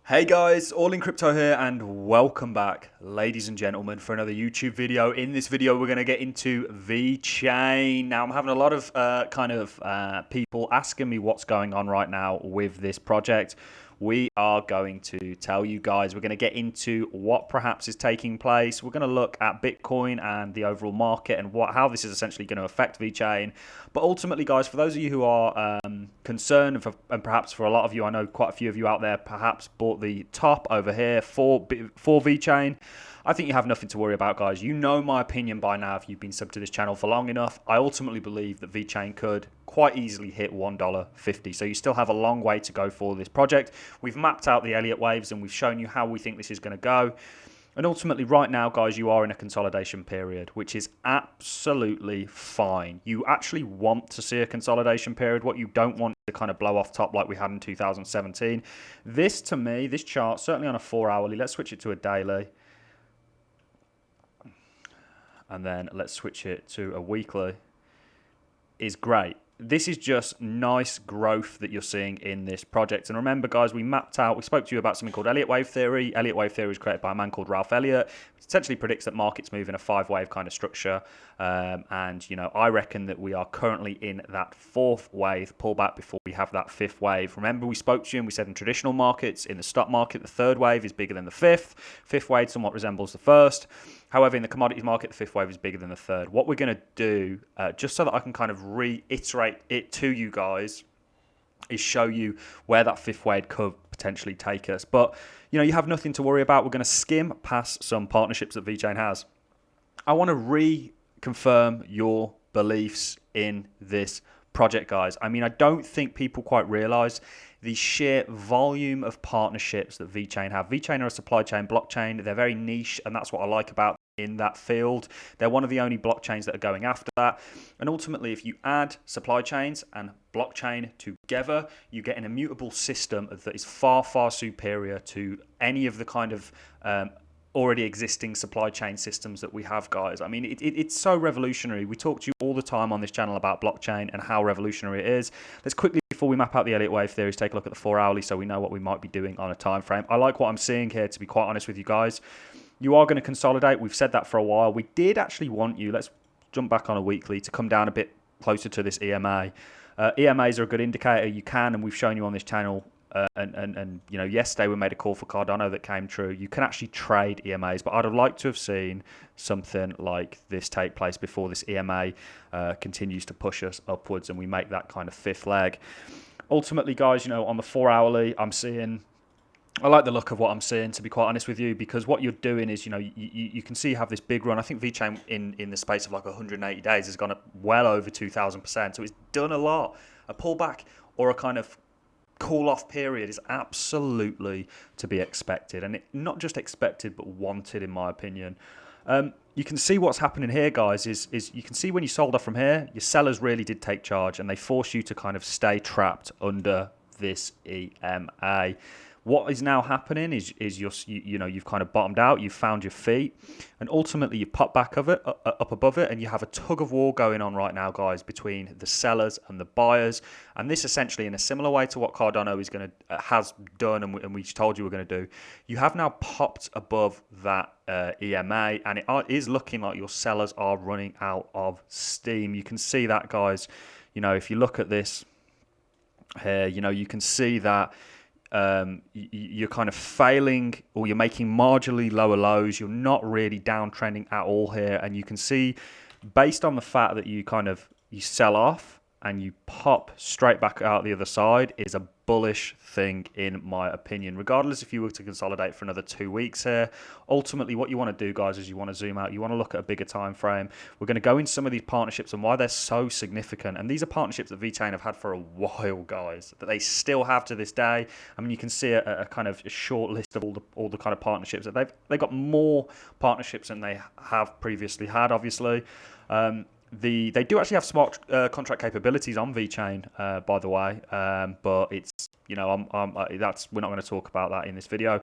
Hey guys, All in Crypto here and welcome back, ladies and gentlemen, for another YouTube video. In this video, we're going to get into Vechain. Now, I'm having a lot of people asking me what's going on right now with this project. We are going to tell you guys, we're going to get into what perhaps is taking place. We're going to look at Bitcoin and the overall market and how this is essentially going to affect Vechain. But ultimately, guys, for those of you who are concerned, and perhaps for a lot of you, I know quite a few of you out there perhaps bought the top over here for Vechain. I think you have nothing to worry about, guys. You know my opinion by now if you've been subbed to this channel for long enough. I ultimately believe that Vechain could quite easily hit $1.50. So you still have a long way to go for this project. We've mapped out the Elliott waves and we've shown you how we think this is going to go. And ultimately, right now, guys, you are in a consolidation period, which is absolutely fine. You actually want to see a consolidation period. What you don't want to kind of blow off top like we had in 2017. This, to me, this chart, certainly on a 4-hourly, let's switch it to a daily. And then let's switch it to a weekly, is great. This is just nice growth that you're seeing in this project. And remember, guys, we spoke to you about something called Elliott wave theory. Elliott wave theory was created by a man called Ralph Elliott. It essentially predicts that markets move in a 5-wave kind of structure. And, you know, I reckon that we are currently in that 4th wave pullback before we have that 5th wave. Remember, we spoke to you and we said in traditional markets, in the stock market, the 3rd wave is bigger than the 5th. 5th wave somewhat resembles the 1st. However, in the commodities market, the 5th wave is bigger than the 3rd. What we're going to do, just so that I can kind of reiterate it to you guys, is show you where that 5th wave could potentially take us. But, you know, you have nothing to worry about. We're going to skim past some partnerships that Vechain has. I want to reconfirm your beliefs in this project, guys. I mean, I don't think people quite realize the sheer volume of partnerships that Vechain have. Vechain are a supply chain blockchain. They're very niche, and that's what I like about in that field. They're one of the only blockchains that are going after that. And ultimately, if you add supply chains and blockchain together, you get an immutable system that is far, far superior to any of the kind of already existing supply chain systems that we have, guys. I mean, it's so revolutionary. We talk to you all the time on this channel about blockchain and how revolutionary it is. Let's quickly, before we map out the Elliott wave theories, take a look at the 4-hourly so we know what we might be doing on a time frame. I like what I'm seeing here, to be quite honest with you guys. You are going to consolidate. We've said that for a while. We did actually want you, let's jump back on a weekly, to come down a bit closer to this EMA. EMAs are a good indicator. You can, and we've shown you on this channel, and you know, yesterday we made a call for Cardano that came true. You can actually trade EMAs, but I'd have liked to have seen something like this take place before this EMA continues to push us upwards and we make that kind of 5th leg. Ultimately, guys, you know, on the 4-hourly, I like the look of what I'm seeing, to be quite honest with you, because what you're doing is, you know, you can see you have this big run. I think Vechain in the space of like 180 days has gone up well over 2,000%. So it's done a lot. A pullback or a kind of cool-off period is absolutely to be expected, and not just expected but wanted, in my opinion. You can see what's happening here, guys, is you can see when you sold off from here, your sellers really did take charge and they force you to kind of stay trapped under this EMA. What is now happening is you've kind of bottomed out, you've found your feet, and ultimately you pop back up above it, and you have a tug of war going on right now, guys, between the sellers and the buyers. And this essentially, in a similar way to what Cardano has done, and we told you we're going to do, you have now popped above that EMA, and it is looking like your sellers are running out of steam. You can see that, guys. You know, if you look at this here, you know, you can see that you're kind of failing, or you're making marginally lower lows. You're not really downtrending at all here, and you can see, based on the fact that you sell off and you pop straight back out the other side, is a bullish thing in my opinion. Regardless if you were to consolidate for another 2 weeks here, ultimately what you want to do, guys, is you want to zoom out. You want to look at a bigger time frame. We're going to go into some of these partnerships and why they're so significant. And these are partnerships that Vechain have had for a while, guys, that they still have to this day. I mean, you can see a kind of a short list of all the kind of partnerships that they've got more partnerships than they have previously had, obviously. They do actually have smart contract capabilities on Vechain, by the way, but it's, you know, we're not going to talk about that in this video.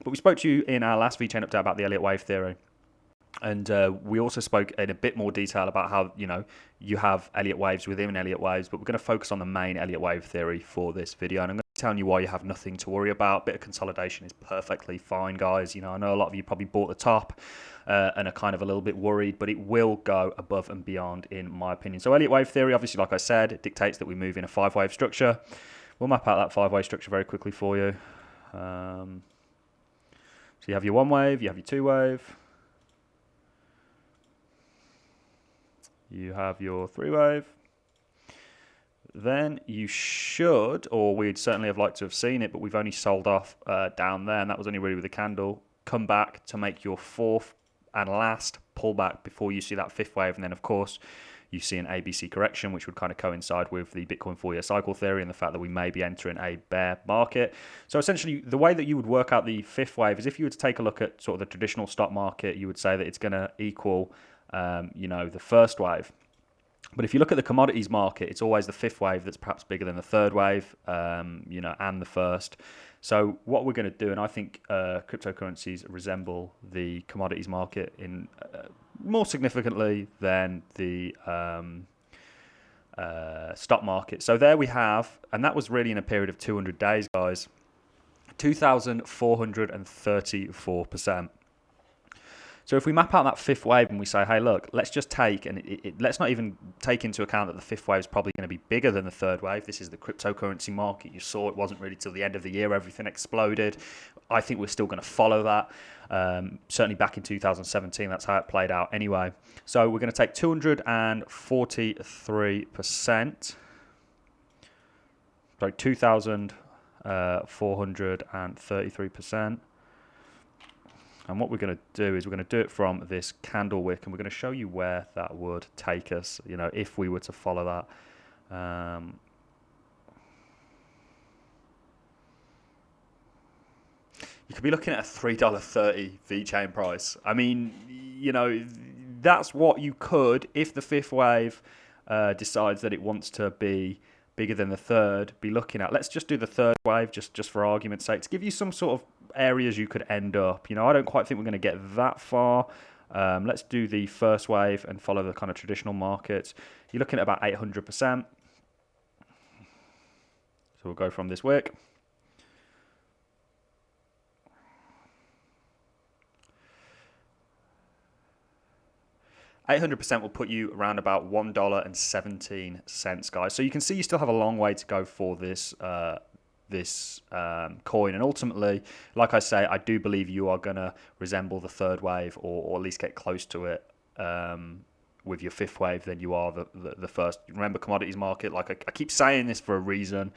But we spoke to you in our last Vechain update about the Elliott wave theory, and we also spoke in a bit more detail about how, you know, you have Elliott waves within Elliott waves, but we're going to focus on the main Elliott wave theory for this video, and I'm going telling you why you have nothing to worry about. Bit of consolidation is perfectly fine, guys. You know, I know a lot of you probably bought the top and are kind of a little bit worried, but it will go above and beyond, in my opinion. So Elliott wave theory, obviously, like I said, it dictates that we move in a 5-wave structure. We'll map out that 5-wave structure very quickly for you. So you have your 1 wave, you have your 2 wave, you have your 3 wave. Then you should, or we'd certainly have liked to have seen it, but we've only sold off down there, and that was only really with the candle. Come back to make your 4th and last pullback before you see that 5th wave, and then of course you see an ABC correction, which would kind of coincide with the Bitcoin 4-year cycle theory and the fact that we may be entering a bear market. So essentially, the way that you would work out the 5th wave is if you were to take a look at sort of the traditional stock market, you would say that it's going to equal, the 1st wave. But if you look at the commodities market, it's always the 5th wave that's perhaps bigger than the 3rd wave, and the 1st. So what we're going to do, and I think cryptocurrencies resemble the commodities market in more significantly than the stock market. So there we have, and that was really in a period of 200 days, guys, 2,434%. So if we map out that 5th wave and we say, hey, look, let's just take, and let's not even take into account that the 5th wave is probably going to be bigger than the 3rd wave. This is the cryptocurrency market. You saw it wasn't really till the end of the year everything exploded. I think we're still going to follow that. Certainly back in 2017, that's how it played out anyway. So we're going to take 243%. Sorry, 2,433%. And what we're going to do is we're going to do it from this candle wick, and we're going to show you where that would take us, if we were to follow that. You could be looking at a $3.30 Vechain price. I mean, that's what you could, if the 5th wave decides that it wants to be bigger than the 3rd, be looking at. Let's just do the 3rd wave, just for argument's sake, to give you some sort of areas you could end up. I don't quite think we're going to get that far. Let's do the 1st wave and follow the kind of traditional markets. You're looking at about 800%. So we'll go from this wick. $800% will put you around about $1.17, guys. So you can see you still have a long way to go for this coin, and ultimately, like I say, I do believe you are going to resemble the 3rd wave, or at least get close to it with your 5th wave than you are the 1st. Remember, commodities market, like I keep saying this for a reason,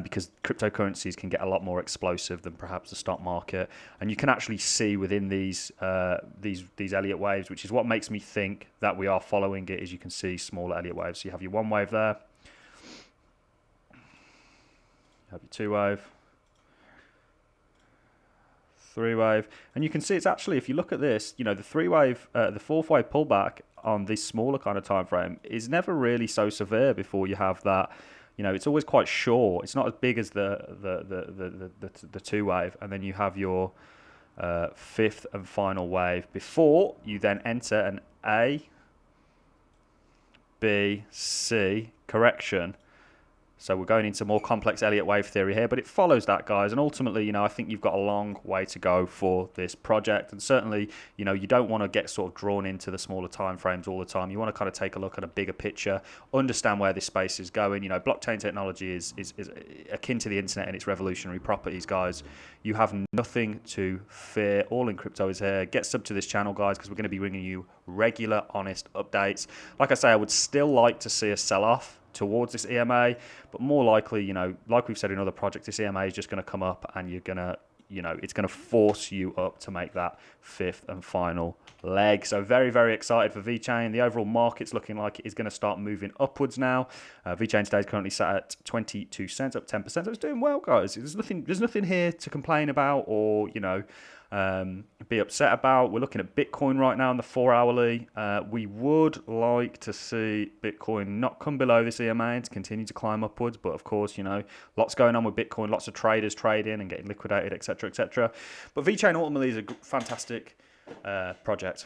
because cryptocurrencies can get a lot more explosive than perhaps the stock market, and you can actually see within these Elliott waves, which is what makes me think that we are following it. Is you can see smaller Elliott waves. So you have your 1 wave there, you have your 2 wave, 3 wave, and you can see it's actually, if you look at this, the 3 wave, the 4th wave pullback on this smaller kind of time frame is never really so severe before you have that. It's always quite short. It's not as big as the 2 wave, and then you have your 5th and final wave before you then enter an A, B, C correction. So we're going into more complex Elliott wave theory here, but it follows that, guys. And ultimately, I think you've got a long way to go for this project. And certainly, you don't want to get sort of drawn into the smaller time frames all the time. You want to kind of take a look at a bigger picture, understand where this space is going. Blockchain technology is akin to the internet in its revolutionary properties, guys. You have nothing to fear. All in Crypto is here. Get sub to this channel, guys, because we're going to be bringing you regular, honest updates. Like I say, I would still like to see a sell-off towards this EMA, but more likely, like we've said in other projects, this EMA is just going to come up, and you're going to, it's going to force you up to make that 5th and final leg. So very, very excited for Vechain. The overall market's looking like it is going to start moving upwards now. Vechain today is currently sat at 22 cents, up 10%. So it's doing well, guys. There's nothing here to complain about or, be upset about. We're looking at Bitcoin right now in the 4-hourly. We would like to see Bitcoin not come below this EMA and to continue to climb upwards. But of course, lots going on with Bitcoin, lots of traders trading and getting liquidated, etc., etc. But Vechain ultimately is a fantastic project.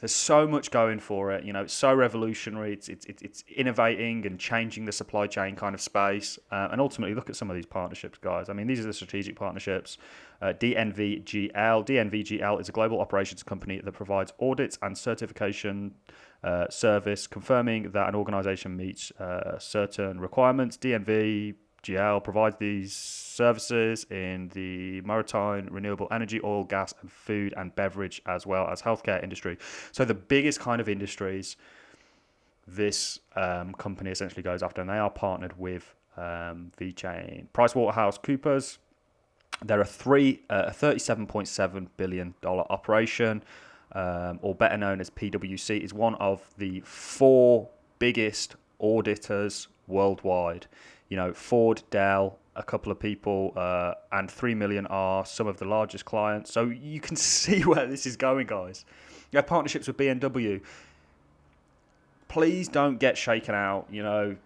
There's so much going for it. You know, it's so revolutionary. It's innovating and changing the supply chain kind of space. And ultimately, look at some of these partnerships, guys. I mean, these are the strategic partnerships. DNVGL. DNVGL is a global operations company that provides audits and certification service, confirming that an organization meets certain requirements. DNVGL provides these services in the maritime, renewable energy, oil, gas, and food and beverage, as well as healthcare industry. So the biggest kind of industries this company essentially goes after, and they are partnered with Vechain. PricewaterhouseCoopers. They're a $37.7 billion operation, or better known as PwC, is one of the 4 biggest auditors worldwide. You know, Ford, Dell, a couple of people, and 3 million are some of the largest clients. So you can see where this is going, guys. You have partnerships with BMW. Please don't get shaken out, you know,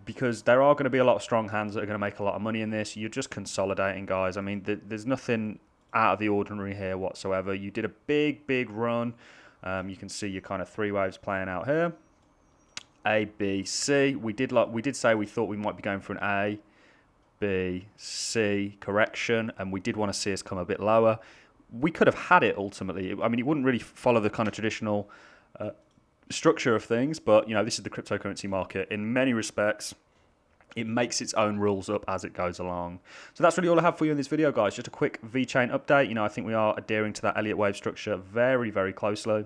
because there are going to be a lot of strong hands that are going to make a lot of money in this. You're just consolidating, guys. I mean, there's nothing out of the ordinary here whatsoever. You did a big run. You can see your kind of 3 waves playing out here. A, B, C. We did say we thought we might be going for an A, B, C correction, and we did want to see us come a bit lower. We could have had it ultimately. I mean, it wouldn't really follow the kind of traditional structure of things, but you know, this is the cryptocurrency market. In many respects, it makes its own rules up as it goes along. So that's really all I have for you in this video, guys. Just a quick Vechain update. You know, I think we are adhering to that Elliott wave structure very closely.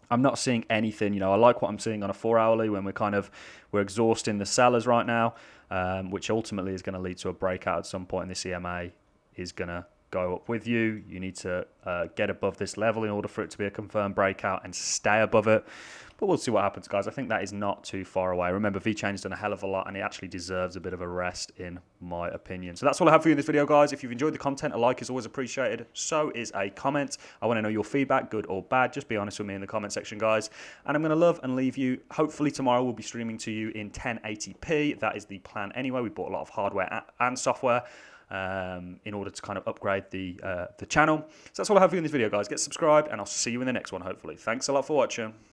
I'm not seeing anything. You know, I like what I'm seeing on a 4-hourly when we're exhausting the sellers right now, which ultimately is going to lead to a breakout at some point, and this EMA is going to go up with you. You need to get above this level in order for it to be a confirmed breakout and stay above it. But we'll see what happens, guys. I think that is not too far away. Remember, Vechain has done a hell of a lot, and it actually deserves a bit of a rest, in my opinion. So that's all I have for you in this video, guys. If you've enjoyed the content, a like is always appreciated. So is a comment. I want to know your feedback, good or bad. Just be honest with me in the comment section, guys. And I'm going to love and leave you. Hopefully tomorrow we'll be streaming to you in 1080p. That is the plan anyway. We bought a lot of hardware and software in order to kind of upgrade the channel. So that's all I have for you in this video, guys. Get subscribed, and I'll see you in the next one, hopefully. Thanks a lot for watching.